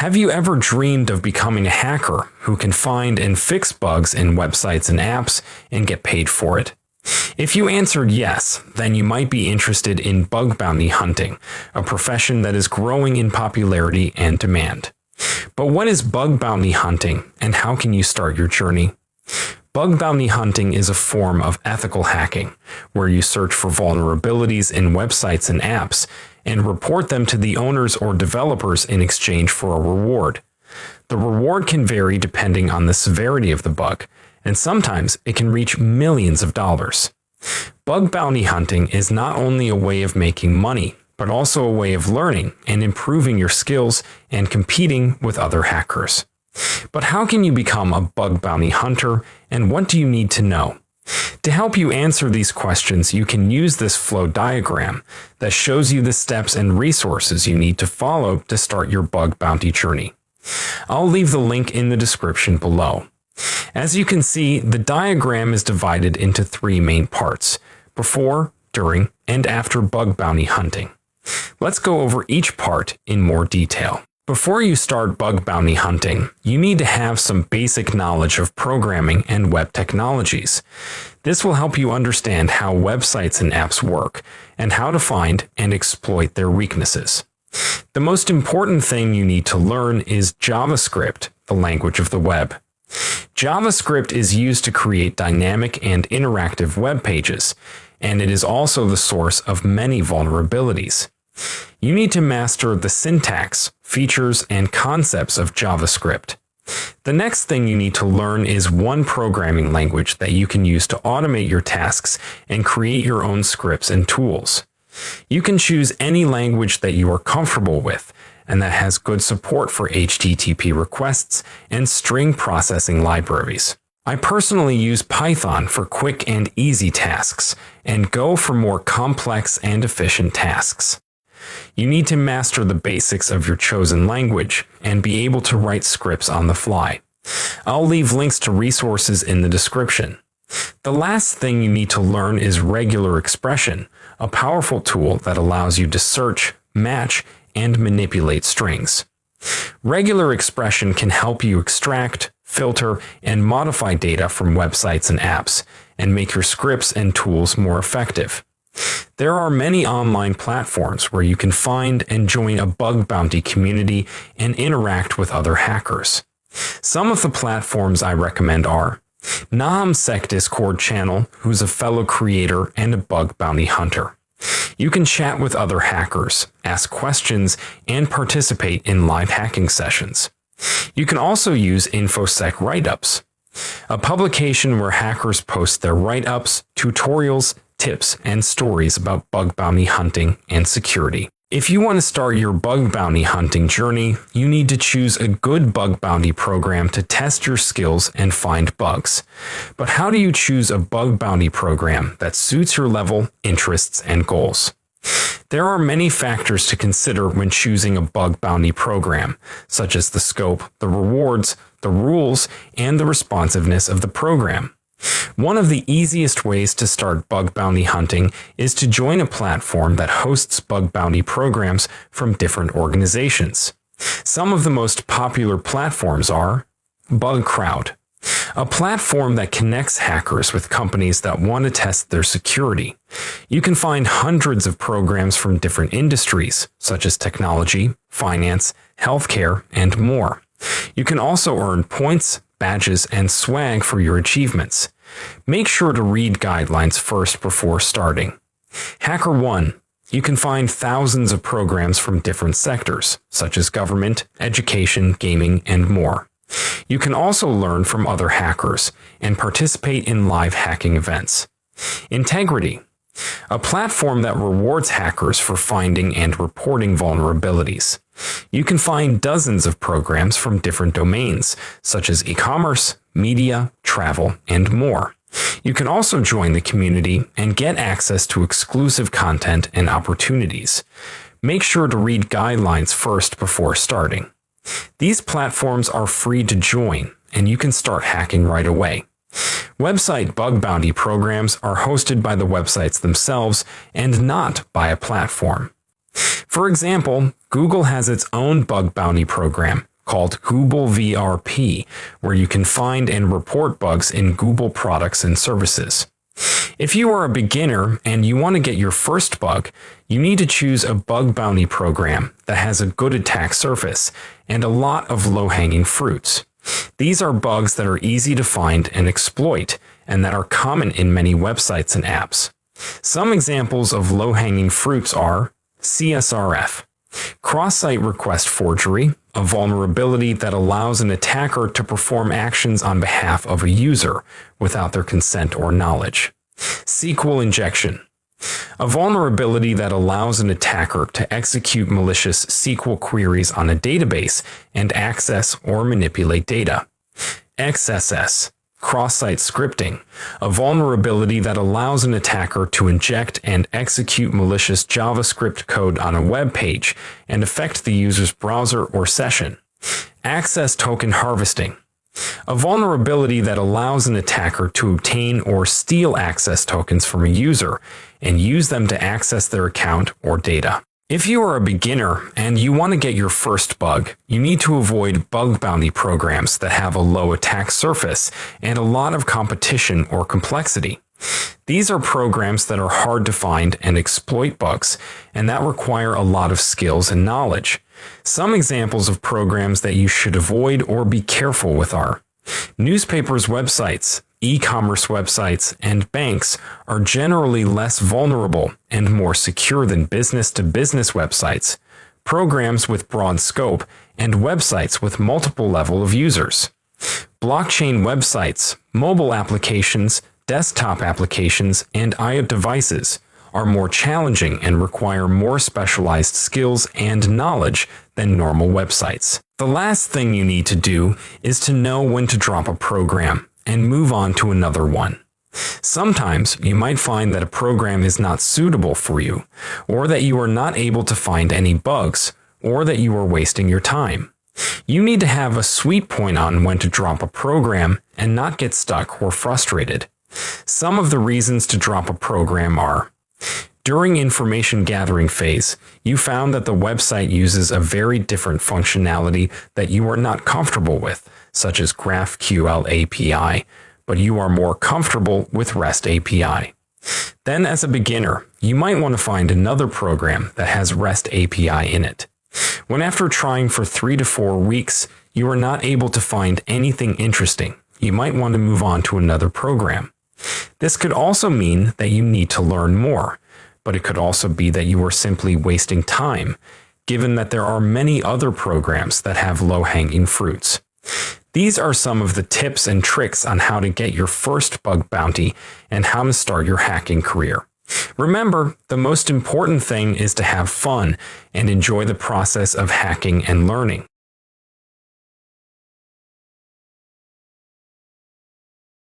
Have you ever dreamed of becoming a hacker who can find and fix bugs in websites and apps and get paid for it? If you answered yes, then you might be interested in bug bounty hunting, a profession that is growing in popularity and demand. But what is bug bounty hunting, and how can you start your journey? Bug bounty hunting is a form of ethical hacking, where you search for vulnerabilities in websites and apps and report them to the owners or developers in exchange for a reward. The reward can vary depending on the severity of the bug, and sometimes it can reach millions of dollars. Bug bounty hunting is not only a way of making money, but also a way of learning and improving your skills and competing with other hackers. But how can you become a bug bounty hunter, and what do you need to know? To help you answer these questions, you can use this flow diagram that shows you the steps and resources you need to follow to start your bug bounty journey. I'll leave the link in the description below. As you can see, the diagram is divided into 3 main parts: before, during, and after bug bounty hunting. Let's go over each part in more detail. Before you start bug bounty hunting, you need to have some basic knowledge of programming and web technologies. This will help you understand how websites and apps work, and how to find and exploit their weaknesses. The most important thing you need to learn is JavaScript, the language of the web. JavaScript is used to create dynamic and interactive web pages, and it is also the source of many vulnerabilities. You need to master the syntax, features, and concepts of JavaScript. The next thing you need to learn is one programming language that you can use to automate your tasks and create your own scripts and tools. You can choose any language that you are comfortable with and that has good support for HTTP requests and string processing libraries. I personally use Python for quick and easy tasks, and Go for more complex and efficient tasks. You need to master the basics of your chosen language and be able to write scripts on the fly. I'll leave links to resources in the description. The last thing you need to learn is regular expression, a powerful tool that allows you to search, match, and manipulate strings. Regular expression can help you extract, filter, and modify data from websites and apps, and make your scripts and tools more effective. There are many online platforms where you can find and join a bug bounty community and interact with other hackers. Some of the platforms I recommend are NahumSec Discord channel, who's a fellow creator and a bug bounty hunter. You can chat with other hackers, ask questions, and participate in live hacking sessions. You can also use InfoSec Write-Ups, a publication where hackers post their write-ups, tutorials, tips, and stories about bug bounty hunting and security. If you want to start your bug bounty hunting journey, you need to choose a good bug bounty program to test your skills and find bugs. But how do you choose a bug bounty program that suits your level, interests, and goals? There are many factors to consider when choosing a bug bounty program, such as the scope, the rewards, the rules, and the responsiveness of the program. One of the easiest ways to start bug bounty hunting is to join a platform that hosts bug bounty programs from different organizations. Some of the most popular platforms are Bugcrowd, a platform that connects hackers with companies that want to test their security. You can find hundreds of programs from different industries, such as technology, finance, healthcare, and more. You can also earn points, badges, and swag for your achievements. Make sure to read guidelines first before starting. HackerOne. You can find thousands of programs from different sectors, such as government, education, gaming, and more. You can also learn from other hackers and participate in live hacking events. Intigriti. A platform that rewards hackers for finding and reporting vulnerabilities. You can find dozens of programs from different domains, such as e-commerce, media, travel, and more. You can also join the community and get access to exclusive content and opportunities. Make sure to read guidelines first before starting. These platforms are free to join, and you can start hacking right away. Website bug bounty programs are hosted by the websites themselves and not by a platform. For example, Google has its own bug bounty program, called Google VRP, where you can find and report bugs in Google products and services. If you are a beginner and you want to get your first bug, you need to choose a bug bounty program that has a good attack surface and a lot of low-hanging fruits. These are bugs that are easy to find and exploit, and that are common in many websites and apps. Some examples of low-hanging fruits are CSRF, cross-site request forgery, a vulnerability that allows an attacker to perform actions on behalf of a user without their consent or knowledge. SQL injection, a vulnerability that allows an attacker to execute malicious SQL queries on a database and access or manipulate data. XSS, cross-site scripting, a vulnerability that allows an attacker to inject and execute malicious JavaScript code on a web page and affect the user's browser or session. Access token harvesting, a vulnerability that allows an attacker to obtain or steal access tokens from a user and use them to access their account or data. If you are a beginner and you want to get your first bug, you need to avoid bug bounty programs that have a low attack surface and a lot of competition or complexity. These are programs that are hard to find and exploit bugs, and that require a lot of skills and knowledge. Some examples of programs that you should avoid or be careful with are newspapers' websites, e-commerce websites, and banks are generally less vulnerable and more secure than business-to-business websites, programs with broad scope, and websites with multiple levels of users. Blockchain websites, mobile applications, desktop applications, and IoT devices are more challenging and require more specialized skills and knowledge than normal websites. The last thing you need to do is to know when to drop a program and move on to another one. Sometimes you might find that a program is not suitable for you, or that you are not able to find any bugs, or that you are wasting your time. You need to have a sweet point on when to drop a program and not get stuck or frustrated. Some of the reasons to drop a program are: during information gathering phase, you found that the website uses a very different functionality that you are not comfortable with, such as GraphQL API, but you are more comfortable with REST API. Then as a beginner, you might want to find another program that has REST API in it. When after trying for 3 to 4 weeks, you are not able to find anything interesting, you might want to move on to another program. This could also mean that you need to learn more, but it could also be that you are simply wasting time, given that there are many other programs that have low-hanging fruits. These are some of the tips and tricks on how to get your first bug bounty and how to start your hacking career. Remember, the most important thing is to have fun and enjoy the process of hacking and learning.